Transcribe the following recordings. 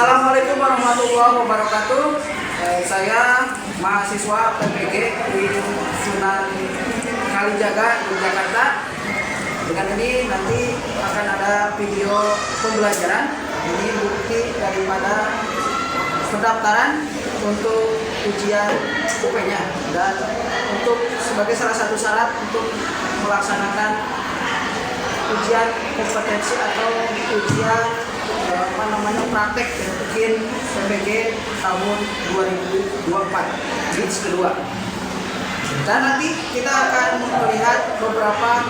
Assalamualaikum warahmatullahi wabarakatuh. Saya mahasiswa PPG di Sunan Kalijaga, Yogyakarta. Dengan ini nanti akan ada video pembelajaran. Ini bukti daripada pendaftaran untuk ujian UP-nya dan untuk sebagai salah satu syarat untuk melaksanakan ujian kompetensi atau ujian praktek bikin PPG tahun 2024 batch kedua. Dan nanti kita akan melihat beberapa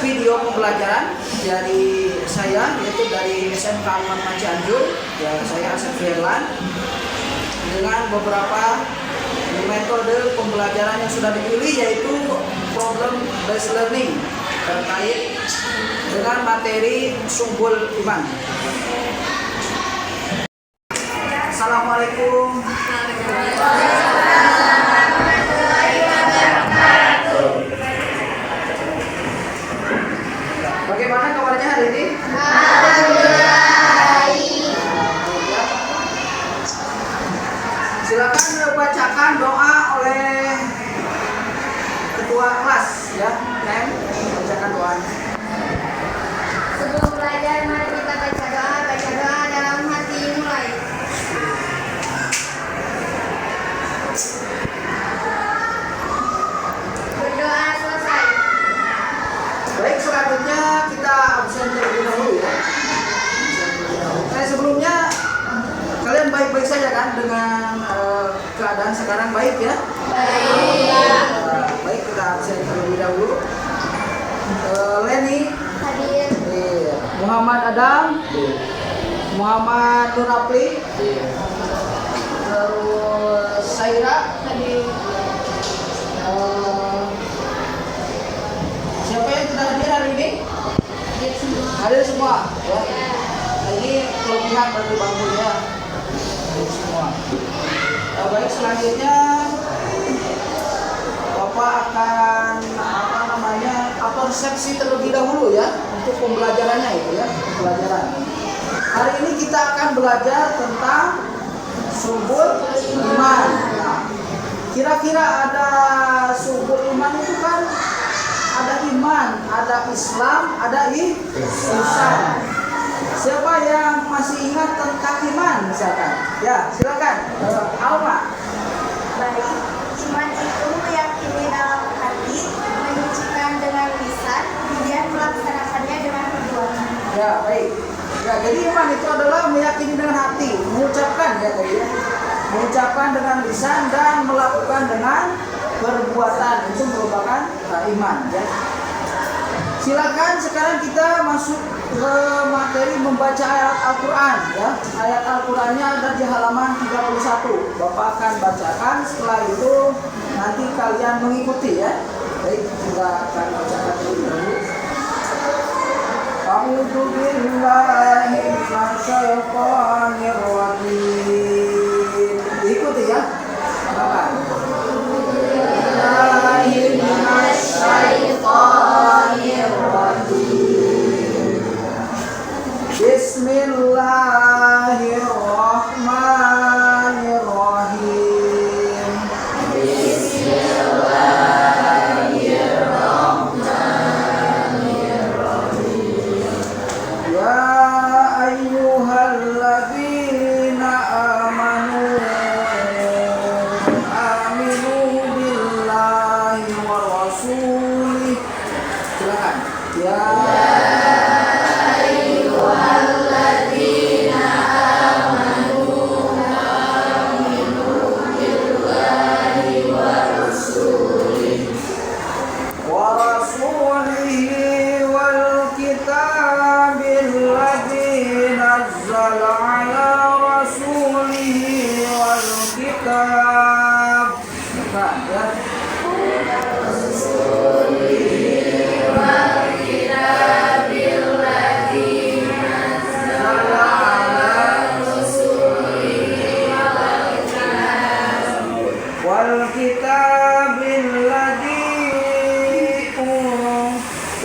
video pembelajaran dari saya, yaitu dari SMK Alman Cianjur, ya, saya Asep Firlan, dengan beberapa metode pembelajaran yang sudah dipilih, yaitu problem based learning terkait dengan materi Sumbul Iman. Assalamualaikum. Bagaimana kabarnya hari ini? Silakan dibacakan doa oleh ketua kelas, ya. Neng, bacakan doanya. Sebelum belajar, mari kita baca doa dalam hati mulai. Berdoa selesai. Baik, selanjutnya kita absen terlebih dahulu, ya. Sebelumnya kalian baik-baik saja kan dengan keadaan sekarang, baik ya? Baik. Baik, kita absen terlebih dahulu. Leni Hadir. Muhammad Adam, Muhammad Nurapli, terus Saira, Hadir. siapa yang sudah hadir hari ini? Hadir semua. Hadir semua, ya. Ya. Nah, ini kelebihan bagi bangkunya, hadir semua. Baik, selanjutnya Bapak akan persepsi terlebih dahulu, ya, untuk pembelajarannya itu, ya, pembelajaran. Hari ini kita akan belajar tentang Sumbul Iman. Nah, kira-kira ada Sumbul Iman itu kan ada iman, ada Islam, ada ihsan. Siapa yang masih ingat tentang iman misalkan? Ya, silakan. Alma. Baik. Iman itu meyakini dalam hati, menyucikan dengan lisan, kemudian melaksanakannya dengan perbuatan. Ya, baik. Ya, jadi iman itu adalah meyakini dengan hati, mengucapkan, ya tadi, ya. Mengucapkan dengan lisan dan melakukan dengan perbuatan. Itu merupakan iman, ya. Silakan sekarang kita masuk ke materi membaca ayat Al-Quran, ya. Ayat Al-Qurannya ada di halaman 31. Bapak akan bacakan, setelah itu nanti kalian mengikuti, ya. Baik, kita akan bacakan dulu. A'udzu billahi minasyaitonir rajim. Ikuti, ya. Silakan. Bismillahirrahmanirrahim. Ya ayyuhalladzina amanu aminu billahi wa rasulih. Silakan. Ya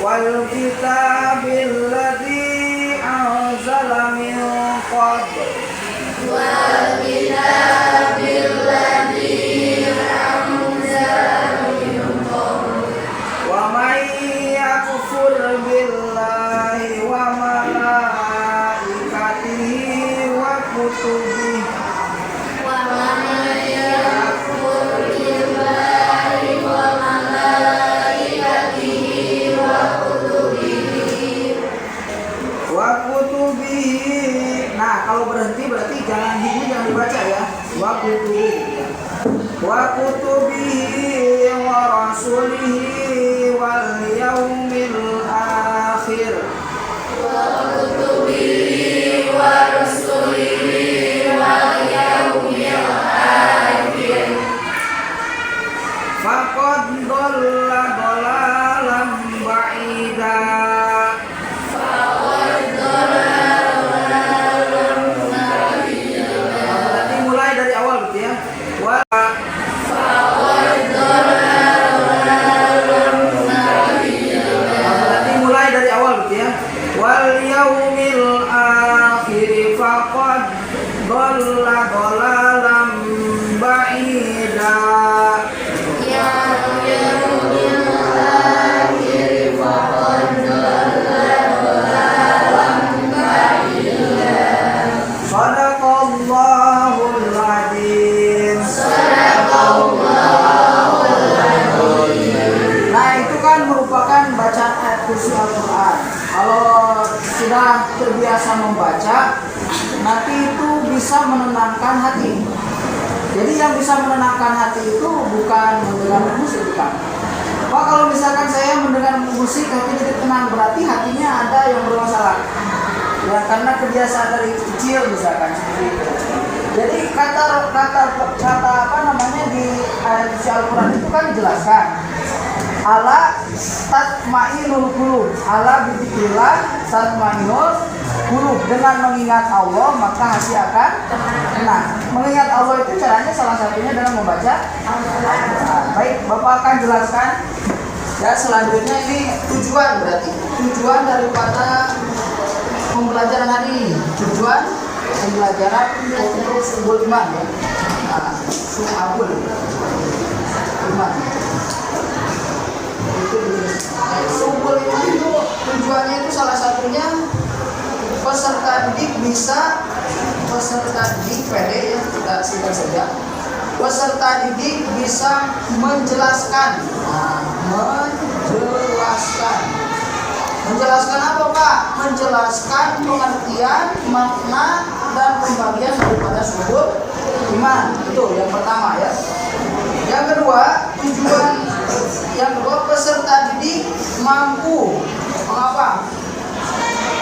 wal kitabil ladzi anzala min qabl Wa may yakfur billahi wa malaikatihi wa kutubihi wa kutubihi. Nah, kalau berhenti berarti jangan dibaca ya. Wa kutubihi. Wa kutubihi wa rasulihi wal yaumil akhir. Faqad dhalla dhalalan ba'ida. Berarti mulai dari awal gitu ya. Berarti mulai dari awal gitu ya. Wal yaumil akhir faqad dhalla dhalalan ba'ida. Sadaqallahul adzim. Nah, itu kan merupakan bacaan ayat kursi Al-Quran. Kalau sudah terbiasa membaca, nanti itu bisa menenangkan hati. Jadi yang bisa menenangkan hati itu bukan mendengar musik, bukan. Pak, kalau misalkan saya mendengar musik hati jadi tenang, berarti hatinya ada yang bermasalah. Ya, karena kebiasaan dari kecil misalkan seperti itu. Jadi kata apa namanya di ayat suci Al-Quran itu kan dijelaskan. Ala tatmainul qulub. Ala bidzikrillah tatmainul qulub. Dengan mengingat Allah maka hati akan tenang. Mengingat Allah itu caranya salah satunya dengan membaca Al-Quran. Baik, Bapak akan jelaskan. Ya, selanjutnya ini tujuan berarti. Tujuan daripada pembelajaran hari ini. Tujuan pembelajaran untuk subul iman ya. Nah, subul iman. Itu subul iman itu tujuannya itu salah satunya peserta didik PD ya, kita singkat saja. Peserta didik bisa menjelaskan. Nah, menjelaskan apa Pak? Menjelaskan pengertian, makna, dan pembagian daripada subul iman. Itu yang pertama ya. Yang kedua, peserta didik mampu mengapa?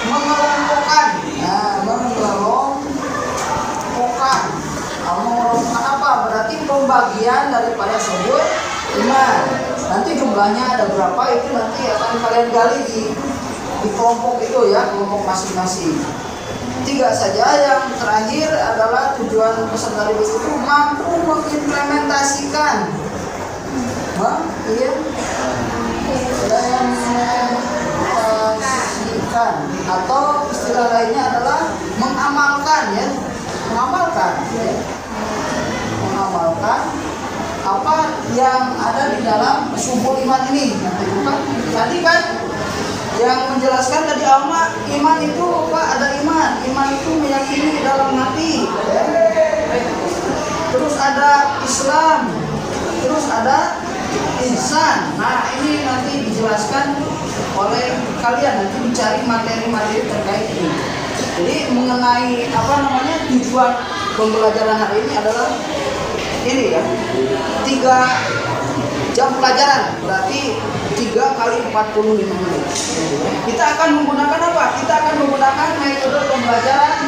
Mengelompokkan. Nah, mengelompokkan apa? Berarti pembagian daripada subul iman. Nanti jumlahnya ada berapa itu nanti akan kalian gali di kelompok itu ya, kelompok masing-masing. 3 saja. Yang terakhir adalah tujuan peserta didik itu mampu mengimplementasikan. Iya. Mengimplementasikan atau istilah lainnya adalah mengamalkan ya. Mengamalkan apa yang ada di dalam subul iman ini. Tadi kan yang menjelaskan tadi iman itu apa? Ada iman itu meyakini di dalam hati ya. Terus ada Islam, terus ada ihsan. Nah, ini nanti dijelaskan oleh kalian, nanti mencari materi-materi terkait ini. Jadi mengenai tujuan pembelajaran hari ini adalah ini ya, 3 jam pelajaran, berarti 3 kali 45 menit. Kita akan menggunakan apa? Kita akan menggunakan metode pembelajaran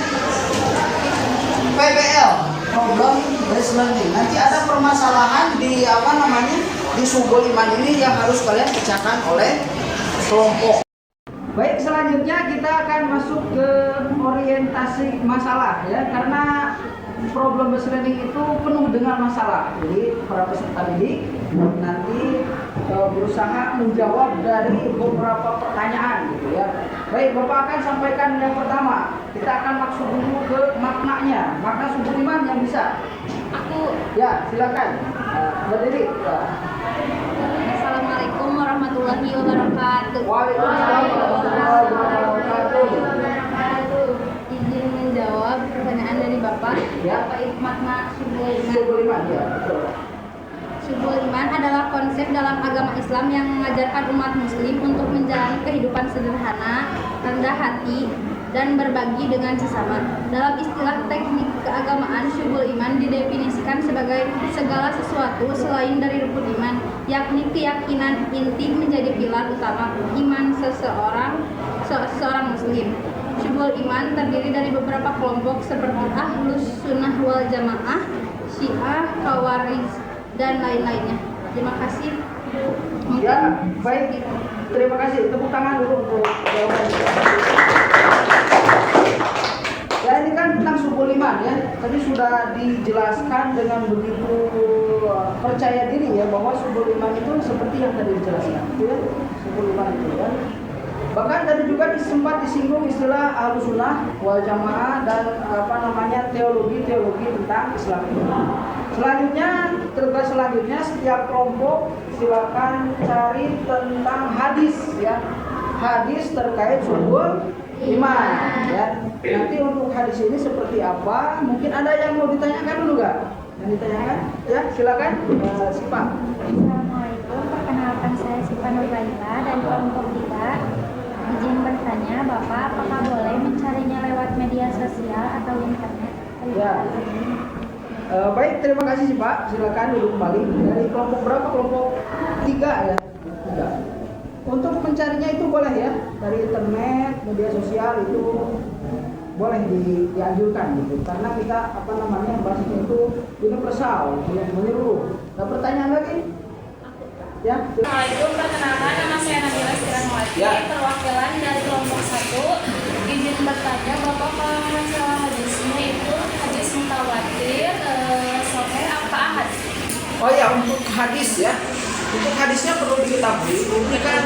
PBL, problem based learning. Nanti ada permasalahan di di subul iman ini yang harus kalian pecahkan oleh kelompok. Baik, selanjutnya kita akan masuk ke orientasi masalah ya, karena problem based learning itu penuh dengan masalah. Jadi para peserta didik nanti berusaha menjawab dari beberapa pertanyaan gitu ya. Baik, Bapak akan sampaikan yang pertama. Kita akan maksud dulu ke maknanya. Makna subul iman yang bisa. Aku. Ya, silakan. Berdiri. Assalamualaikum warahmatullahi wabarakatuh. Waalaikumsalam warahmatullahi wabarakatuh. Izin menjawab pertanyaan dari Bapak. Ya. Apa itu makna subul iman? Subul iman ya, betul. Subul iman adalah konsep dalam agama Islam yang mengajarkan umat muslim untuk menjalani kehidupan sederhana, rendah hati, dan berbagi dengan sesama. Dalam istilah teknik keagamaan, subul iman didefinisikan sebagai segala sesuatu selain dari rukun iman, yakni keyakinan inti menjadi pilar utama iman seseorang muslim. Subul iman terdiri dari beberapa kelompok seperti Ahlus Sunnah wal Jamaah, Syiah, Khawarij, dan lain-lainnya. Terima kasih. Ya, baik. Terima kasih. Tepuk tangan dulu untuk jawabannya. Ya, ini kan tentang subul iman ya. Tadi sudah dijelaskan dengan begitu percaya diri ya bahwa subul iman itu seperti yang tadi dijelaskan. Itu ya, subul iman itu ya. Bahkan tadi juga sempat disinggung istilah Ahlus Sunnah wal Jamaah dan teologi tentang Islam itu. Selanjutnya setiap kelompok silakan cari tentang hadis ya. Hadis terkait subul iman ya. Nanti untuk hadis ini seperti apa? Mungkin ada yang mau ditanyakan dulu nggak? Yang ditanyakan? Ya, silakan. Sipa. Assalamualaikum, perkenalkan saya Sipa Nurbaila dari kelompok 3. Izin bertanya, Bapak apakah boleh mencarinya lewat media sosial atau internet? Ya. Baik, terima kasih sih Pak. Silakan duduk kembali. Dari kelompok berapa? Kelompok 3 ya. 3. Untuk mencarinya itu boleh ya dari internet, media sosial itu boleh dianjurkan gitu. Karena kita bahasanya itu universal, menyeluruh. Nah, pertanyaan lagi? Ya. Assalamualaikum, perkenalkan nama saya Nabila Siranwati, perwakilan dari kelompok 1. Izin bertanya, Bapak kalau masalah hadisnya itu hadis mutawatir, sahih apa ahad? Oh ya, untuk hadis ya. Untuk hadisnya perlu diketahui, ini kan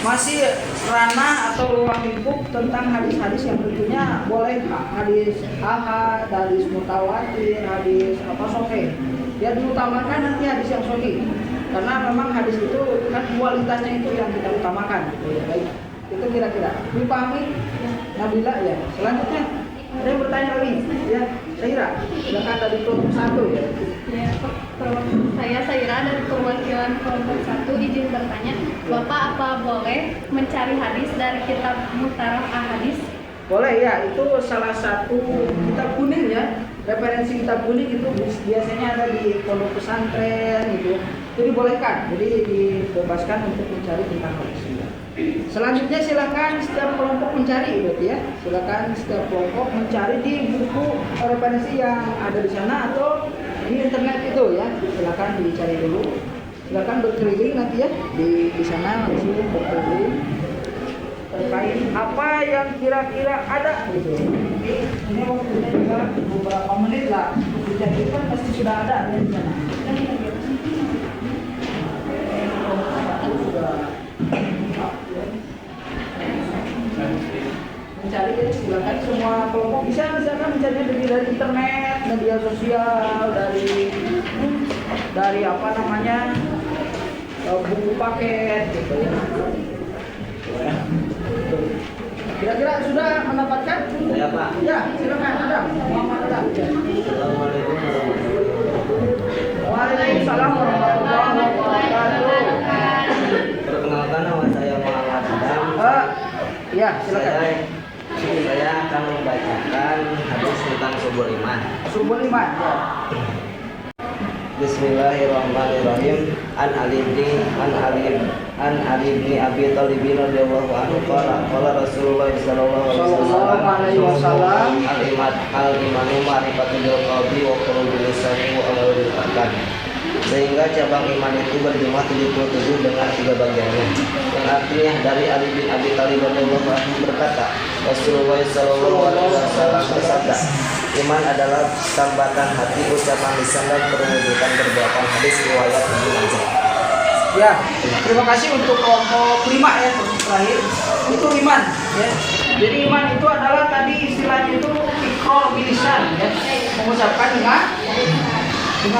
masih ranah atau ruang lingkup tentang hadis-hadis yang tentunya boleh hadis ahad, hadis mutawatir, hadis sahih. Ya diutamakan nanti hadis yang sahih. Karena memang hadis itu kan kualitasnya itu yang kita utamakan. Ya, baik. Itu kira-kira dipahami Nabila ya. Selanjutnya ada yang bertanya lagi ya. Saira, silakan dari kelompok 1 ya. Ya, saya Saira dari perwakilan kelompok 1. Izin bertanya, Bapak apa boleh mencari hadis dari kitab Mutaraf Ahadis? Boleh ya, itu salah satu kitab kuning ya. Referensi kitab kuning itu biasanya ada di pondok pesantren gitu. Itu dibolehkan, jadi dibebaskan untuk mencari tentang hadis. Selanjutnya silakan setiap kelompok mencari berarti ya. Silakan setiap kelompok mencari di buku referensi yang ada di sana atau di internet itu ya. Silakan dicari dulu. Silakan berkeliling nanti ya di sana langsung berkeliling terkait apa yang kira-kira ada gitu. Ini waktunya juga beberapa menit lah. Jadi kan pasti sudah ada ya di sana. Mencari ya, silakan semua kelompok bisa misalkan mencarinya dari internet, media sosial, dari buku paket gitu ya. Kira-kira sudah mendapatkan? Ya Pak. Ya, silakan Adam. Muhammad Adam. Assalamualaikum warahmatullahi wabarakatuh. Waalaikumsalam warahmatullahi wabarakatuh. Perkenalkan nama saya Muhammad Adam. Ya, silakan. Saya akan membacakan hadis tentang subul iman. Subul iman. Ya. Bismillahirrahmanirrahim. An Ali bin Abi Thalib radhiyallahu anhu qala Rasulullah sallallahu alaihi wasallam al-imanu ma'rifatul qalbi wa qulubul lisani wa amalul lisan. Sehingga cabang iman itu berjumlah 77 dengan 3 bagiannya. Yang artinya dari Ali bin Abi Thalib radhiyallahu anhu berkata, Rasulullah sallallahu alaihi wasallam bersabda, iman adalah sambatan hati, ucapan lisan dan perwujudan perbuatan. Hadis riwayat Ibnu Majah. Ya, terima kasih untuk kelompok 5 ya, kelompok terakhir. Itu iman ya. Jadi iman itu adalah tadi istilahnya itu iqrar bilisan ya, mengucapkan dengan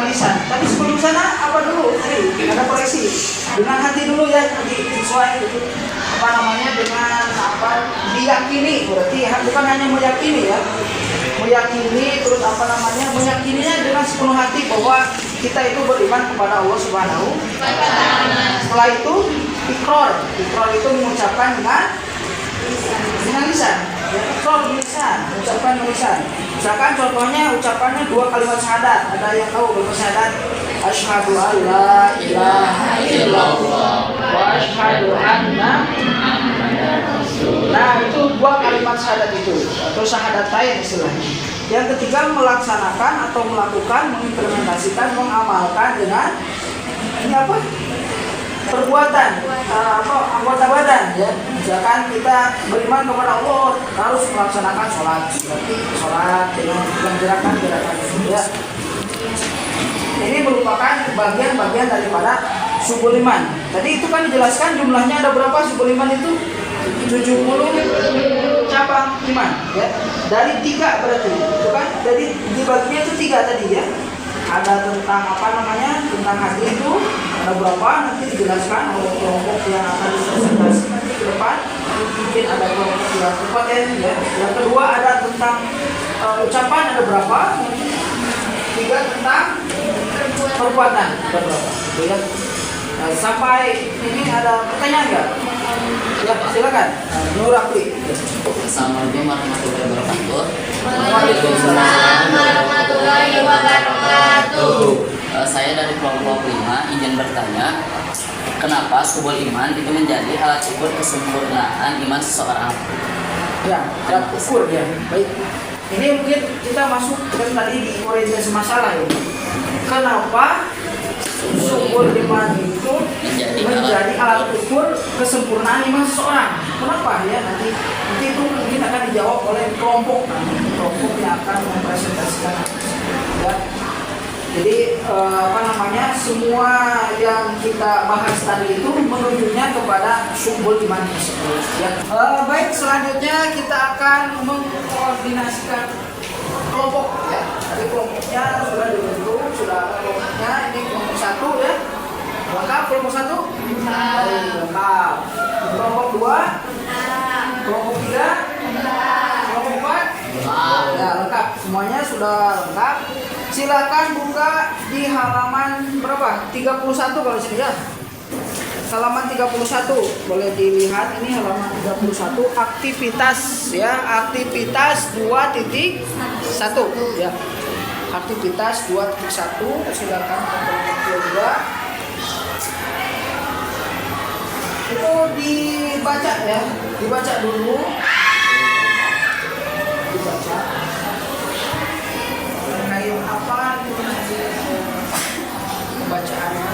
lisan. Tapi sebelum sana apa dulu? Ada koreksi. Dengan hati dulu ya, nanti sesuai itu apa namanya dengan apa diyakini, berarti bukan hanya meyakini ya. Meyakini terus apa namanya meyakininya dengan sepenuh hati bahwa kita itu beriman kepada Allah Subhanahu wa Ta'ala. Setelah itu ikrar itu mengucapkan dengan lisan. Ya, ikrar lisan, mengucapkan dengan lisan. Misalkan contohnya ucapannya 2 kalimat syahadat. Ada yang tahu kalimat syahadat? Asyhadu an la ilaha illallah wa asyhadu anna. Nah, itu 2 kalimat syahadat itu atau syahadatain istilahnya. Yang ketiga melaksanakan atau melakukan, mengimplementasikan, mengamalkan dengan ini apa? Perbuatan atau anggota badan ya. Misalkan kita beriman kepada Allah harus melaksanakan sholat, berarti sholat dengan gerakan-gerakan ya. Ini merupakan bagian-bagian daripada subul iman. Tadi itu kan dijelaskan jumlahnya ada berapa subul iman itu? 70 cabang iman ya. Dari 3 berarti itu kan. Jadi dibaginya itu 3 tadi ya. Ada tentang apa namanya? Tentang hati itu ada berapa nanti dijelaskan oleh kelompok yang akan dipresentasi nanti ke depan. Mungkin ada kelompok yang kompeten ya. Yang kedua ada tentang ucapan ada berapa? 3 tentang perbuatan ada berapa? Gitu ya. Nah, sampai ini ada pertanyaan nggak? Ya silakan. Nur Akli. Assalamualaikum warahmatullahi wabarakatuh. Waalaikumsalam warahmatullahi wabarakatuh. Saya dari kelompok 5 izin bertanya, kenapa subul iman itu menjadi alat ukur kesempurnaan iman seseorang? Ya, alat ukur ya. Baik. Ini mungkin kita masuk ke tadi di orientasi masalah ya. Kenapa subul iman itu menjadi alat ukur kesempurnaan iman seseorang? Kenapa ya? Nanti itu mungkin akan dijawab oleh kelompok yang akan mempresentasikan ya. Jadi apa namanya semua yang kita bahas tadi itu menunjuknya kepada subul iman tersebut ya. Baik, selanjutnya kita akan mengkoordinasikan kelompok ya. Tadi kelompoknya sudah dibentuk, sudah ada kelompoknya. Ini kelompok 1 ya. Lengkap kelompok 1? Lengkap. Kelompok 2? Kelompok 3? Kelompok 4? Ya, lengkap. Semuanya sudah lengkap. Silakan buka di halaman berapa? 31 kalau sini ya. Halaman 31 boleh dilihat, ini halaman 31 aktivitas ya, aktivitas 2.1 ya. Aktivitas 2.1 silakan kelompok 2 itu dibaca ya, dibaca dulu, dibaca terkait apa itu nanti pembacaannya.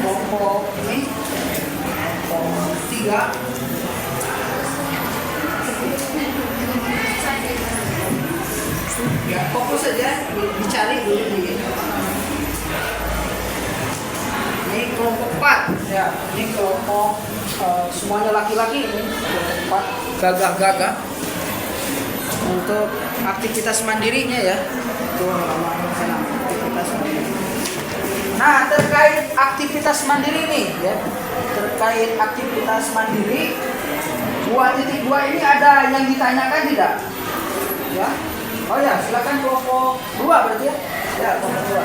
Kelompok ini kelompok 3 ya, fokus saja dicari dulu di ini kelompok 4 ya. Ini kelompok semuanya laki-laki, ini kelompok 4 gagah-gagah untuk aktivitas mandirinya ya. Itu halaman sana aktivitas mandiri. Nah, terkait aktivitas mandiri nih ya, terkait aktivitas mandiri 2.2 ini ada yang ditanyakan tidak? Ya, oh ya, silakan kelompok 2 berarti ya. Ya, kelompok 2.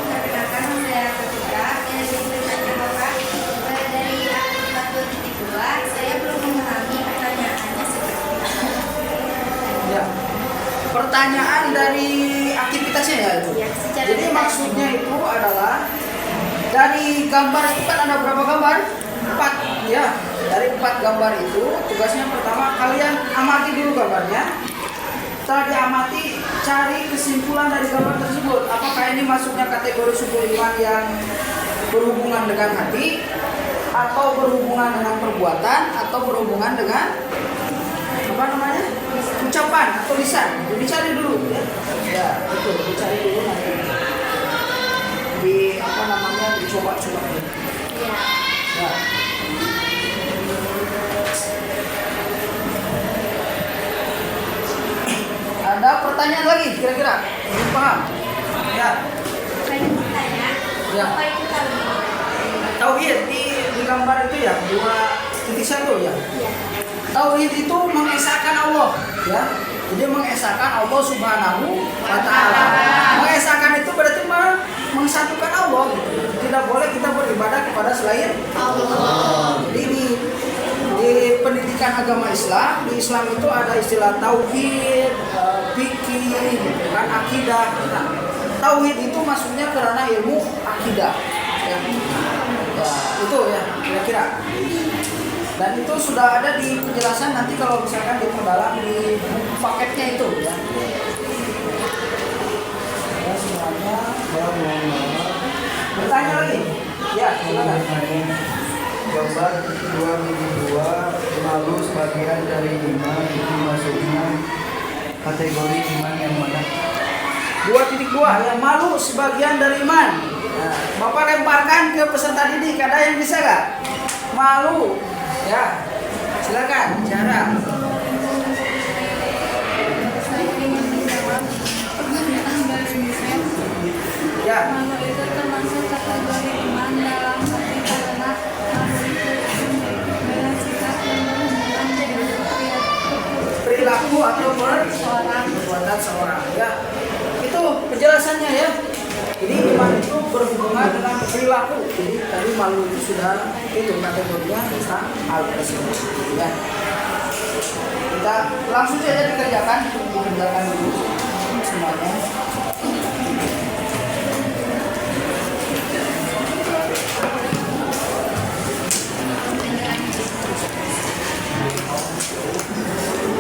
Perkenalkan saya Ketika yang ditanya Bapak dari aktivitas 2.2 saya belum memahami pertanyaannya seperti apa. Ya. Pertanyaan dari aktivitasnya ya itu. Ya, secara Jadi detail. maksudnya itu adalah dari gambar itu kan ada berapa gambar? 4 ya. Dari 4 gambar itu tugasnya pertama kalian amati dulu gambarnya. Setelah diamati, cari kesimpulan dari gambar tersebut. Apakah ini masuknya kategori subul iman yang berhubungan dengan hati, atau berhubungan dengan perbuatan, atau berhubungan dengan apa namanya? ucapan atau lisan. Jadi cari dulu ya. Ya, betul, dicari dulu nanti. Di apa namanya? Dicoba-coba dulu. Ya. Ada pertanyaan lagi kira-kira? Belum paham? Ya. Saya ingin bertanya, Ya. apa itu tauhid? Tauhid di gambar itu ya 2.1 ya. Iya. Tauhid itu mengesahkan Allah, ya. Jadi mengesahkan Allah Subhanahu wa taala. Mengesahkan itu berarti mengsatukan Allah gitu. Tidak boleh kita beribadah kepada selain Allah. Jadi di pendidikan agama Islam, di Islam itu ada istilah tauhid, fikih, gitu kan, akidah. Nah, tauhid itu maksudnya karena ilmu akidah. Ya. Ya, itu ya kira-kira. Dan itu sudah ada di penjelasan nanti kalau misalkan diperdalam di paketnya itu ya. Ya semuanya. Bertanya lagi? Ya, silakan. Gambar 2.2 malu sebagian dari iman itu masuknya kategori iman yang mana? 2.2 ya, malu sebagian dari iman. Nah, Bapak lemparkan ke peserta didik, ada yang bisa gak? Malu. Ya, silakan. Cara. Saya ingin menjawab pertanyaan dari Michelle. Ya. Malu itu termasuk kategori iman dalam hati karena malu itu dengan sikap yang berhubungan dengan Perilaku atau perbuatan seorang. Ya. Itu penjelasannya ya. Jadi iman itu berhubungan dengan perilaku. Jadi tadi malu itu sudah itu kategorinya tentang hal tersebut. Ya. Kita langsung saja dikerjakan dulu semuanya.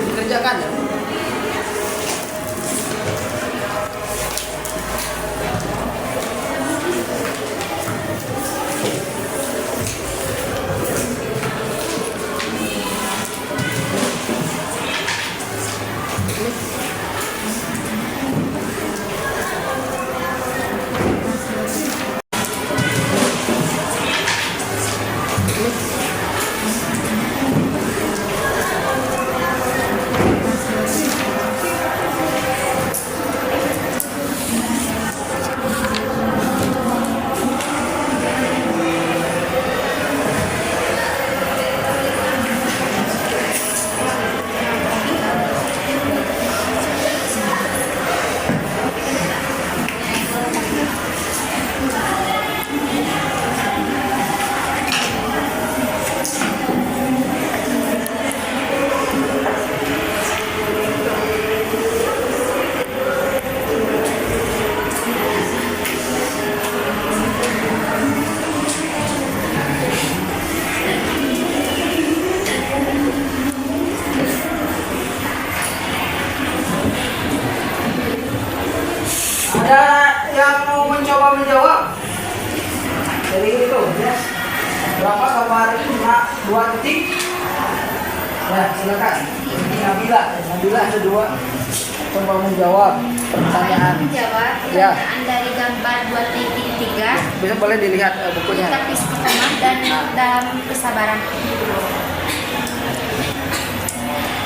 Dikerjakan ya. Ada yang mau mencoba menjawab? Dari itu ya. Berapa gambar itu? 2 titik. Ya, silakan. Nabila ada 2. Coba menjawab pertanyaan. Menjawab Ya. pertanyaan dari gambar 2.3 Bisa boleh dilihat bukunya. sikap istiqomah dan dalam kesabaran.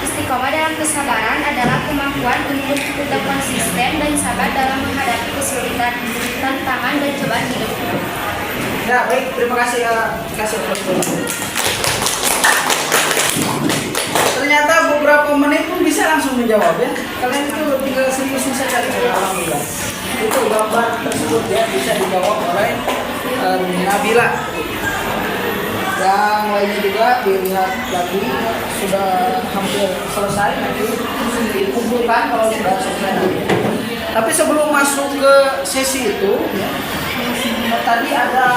Istiqomah dalam kesabaran adalah kemampuan untuk tetap konsisten dan sabar dalam menghadapi kesulitan, tantangan, dan cobaan hidup. Ya, baik. Terima kasih ya. Kasih ternyata beberapa menit pun bisa langsung menjawab ya. Kalian itu tinggal serius saja cari alhamdulillah. Itu gambar tersebut ya bisa dijawab oleh Nabila. Yang lainnya juga dilihat lagi sudah hampir selesai, nanti dikumpulkan kalau sudah selesai. Tapi sebelum masuk ke sesi itu ya, tadi ada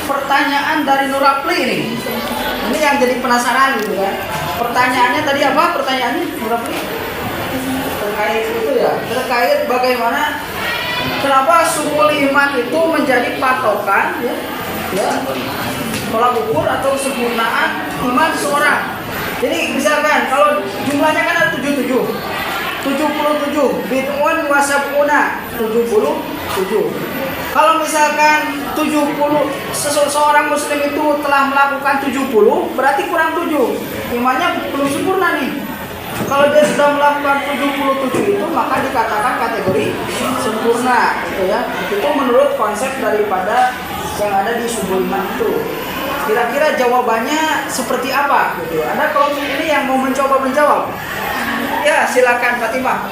pertanyaan dari Nurapli ini. Ini yang jadi penasaran gitu kan. Pertanyaannya tadi apa? Pertanyaannya Nurapli terkait itu ya, terkait bagaimana kenapa subul iman itu menjadi patokan ya, tolak ukur atau kesempurnaan iman seorang. Jadi misalkan kalau jumlahnya kan ada 77. 77 bid'un wa sab'una 77. Kalau misalkan 70 seseorang muslim itu telah melakukan 70, berarti kurang 7. Imannya belum sempurna nih. Kalau dia sudah melakukan 77 itu maka dikatakan kategori sempurna gitu ya. Itu menurut konsep daripada yang ada di subul iman itu. Kira-kira jawabannya seperti apa gitu. Ada kelompok ini yang mau mencoba menjawab. Ya, silakan Fatimah.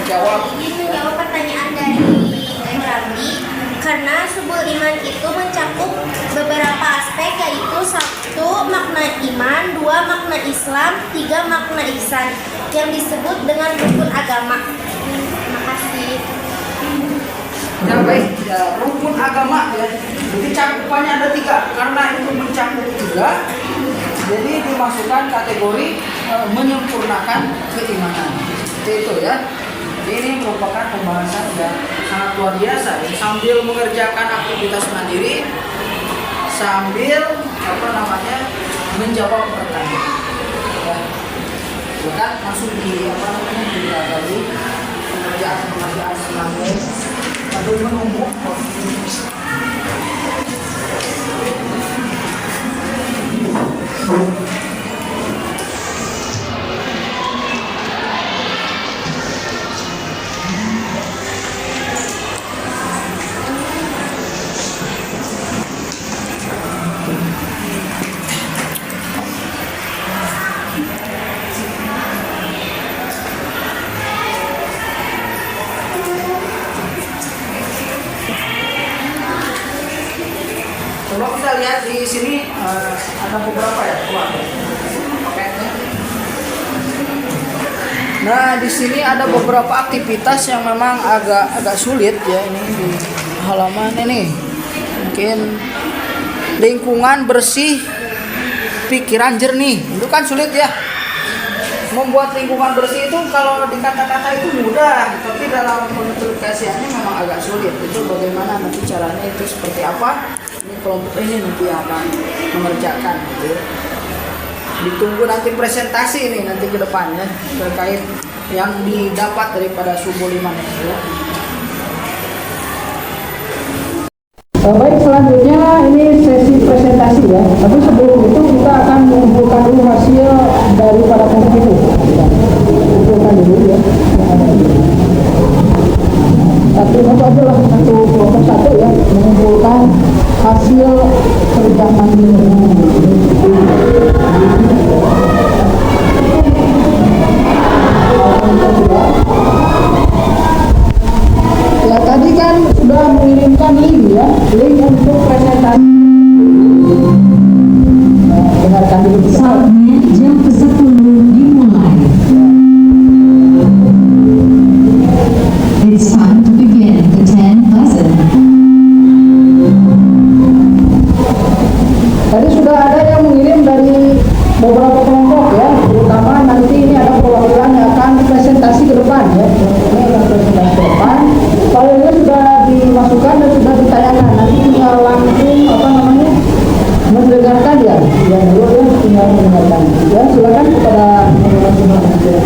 Jawab. Ini menjawab pertanyaan dari Rami. Karena subul iman itu mencakup beberapa aspek, yaitu 1 makna iman, 2 makna Islam, 3 makna ihsan yang disebut dengan rukun agama. Terima kasih. Ya baik, ya, rukun agama ya. Jadi cakupannya ada 3. Karena itu mencakup 3, jadi dimasukkan kategori menyempurnakan keimanan. Itu ya. Ini merupakan pembahasan yang sangat luar biasa ya. Sambil mengerjakan aktivitas mandiri, sambil menjawab pertanyaan. Ya. Bukan langsung di pengerjaan sambil menunggu. Coba kita lihat di sini ada beberapa ya. Nah, di sini ada beberapa aktivitas yang memang agak sulit ya, ini di halaman ini. Mungkin lingkungan bersih, pikiran jernih. Itu kan sulit ya. Membuat lingkungan bersih itu kalau di kata-kata itu mudah, tapi dalam pengaplikaasiannya memang agak sulit. Itu bagaimana nanti caranya, itu seperti apa? Ini kelompok ini nanti akan mengerjakan gitu. Ditunggu nanti presentasi ini nanti ke depannya terkait yang didapat daripada subul iman ya. Baik, selanjutnya ini sesi presentasi ya. Tapi sebelum itu kita akan mengumpulkan dulu hasil daripada kelompok itu. Kumpulkan dulu ya. Satu aja lah, satu kelompok satu ya, mengumpulkan hasil kerja mandiri. Ya, tadi kan sudah mengirimkan link ya, link untuk presentasi. Nah, dengarkan dulu. Saatnya jam ke-10 dimulai. It's time to begin the 10th lesson. Tadi sudah ada yang mengirim dari beberapa kelompok ya, terutama nanti ini ada perwakilan yang akan presentasi ke depan ya. Ini akan presentasi ke depan. Filenya sudah dimasukkan dan sudah ditayangkan. Nanti tinggal langsung mendengarkan ya. Yang dulu ya tinggal mendengarkan. Ya, silakan kepada masing-masing.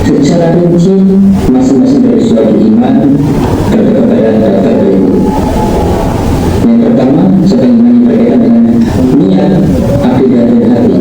Secara rinci, masing-masing dari suatu iman terdapat pada daftar berikut. Yang pertama, serta iman yang berkaitan dengan niat, akidah dan hati.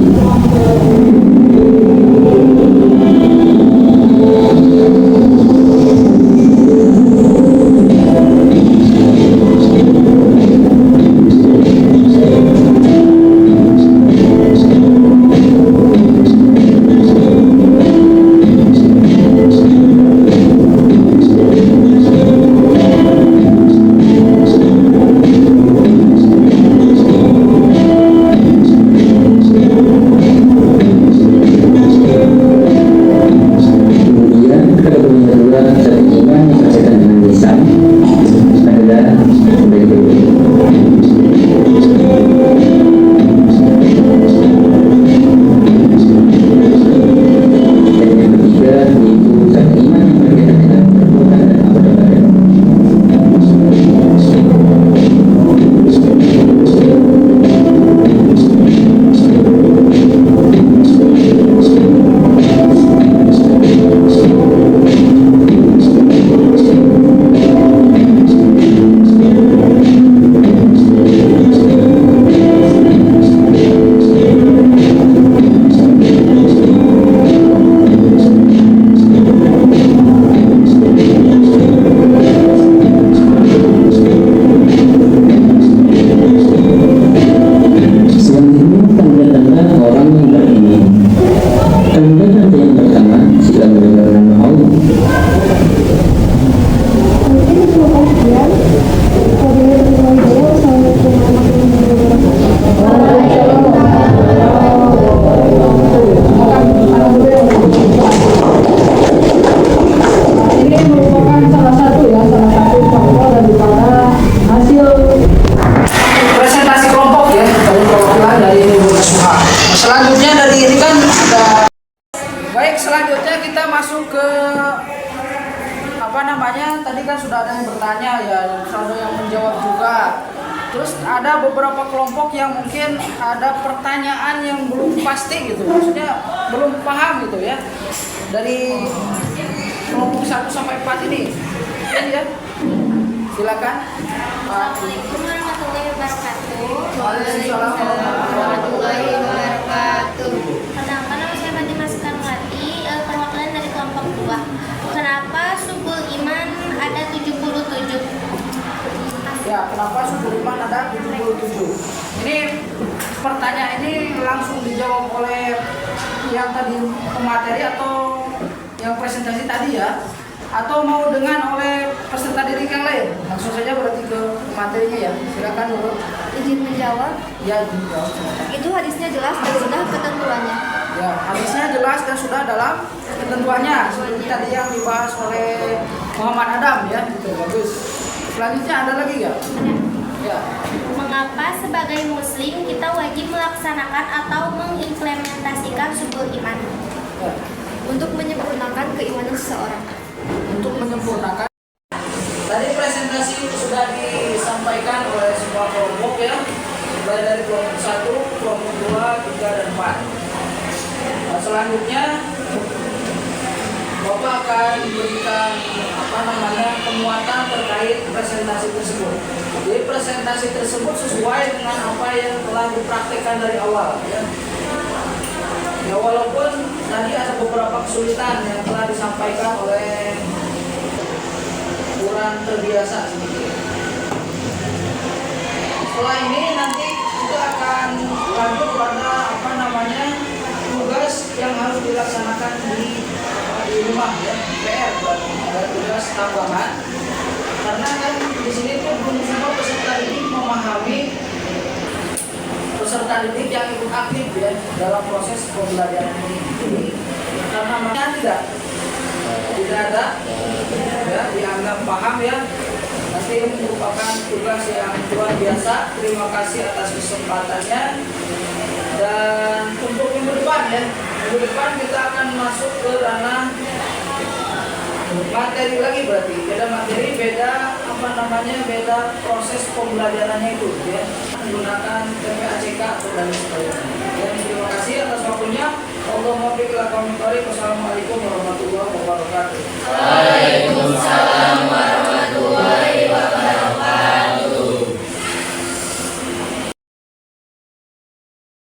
tadi kan sudah ada yang bertanya ya, ada yang menjawab juga. Terus ada beberapa kelompok yang mungkin ada pertanyaan yang belum pasti gitu, maksudnya belum paham gitu ya. Dari kelompok 1 sampai 4 ini. Ya. Silakan. Assalamualaikum warahmatullahi wabarakatuh. Waalaikumsalam warahmatullahi wabarakatuh. Perkenalkan, nama saya Fatimah Soekarnowati, perwakilan dari kelompok 2. Kenapa subul iman ada 77? Ya, kenapa subul iman ada 77? Ini pertanyaan ini langsung dijawab oleh yang tadi pemateri atau yang presentasi tadi ya, atau mau dengan oleh peserta didik yang lain? Langsung saja berarti ke materinya ya. Silakan Nurul. Izin menjawab. Ya, izin menjawab. Itu hadisnya jelas dan sudah ketentuannya. Ya, hadisnya jelas dan sudah dalam ketentuannya. Seperti tadi yang dibahas oleh Muhammad Adam ya, gitu. Bagus. Selanjutnya ada lagi nggak? Ada. Ya. Mengapa sebagai muslim kita wajib melaksanakan atau mengimplementasikan subul iman? Ya. Untuk menyempurnakan keimanan seseorang. Untuk menyempurnakan. Tadi presentasi sudah disampaikan oleh semua kelompok ya, mulai dari kelompok 1, kelompok 2, 3, dan 4. Nah, selanjutnya Bapak akan memberikan penguatan terkait presentasi tersebut. Jadi presentasi tersebut sesuai dengan apa yang telah dipraktikkan dari awal ya. Ya, walaupun tadi ada beberapa kesulitan yang telah disampaikan oleh kurang terbiasa sedikit. Setelah ini nanti kita akan lanjut pada tugas yang harus dilaksanakan di rumah ya, PR berarti ada tugas tambahan. Karena kan di sini tuh belum semua peserta didik memahami peserta didik yang ikut aktif ya dalam proses pembelajaran ini. Karena mereka tidak ada ya, dianggap paham ya. Nanti merupakan tugas yang luar biasa. Terima kasih atas kesempatannya. Dan untuk minggu depan ya, minggu depan kita akan masuk ke ranah materi lagi, berarti beda materi, beda beda proses pembelajarannya itu ya, menggunakan TPACK atau dan sebagainya. Dan terima kasih atas waktunya. Wassalamualaikum warahmatullahi wabarakatuh.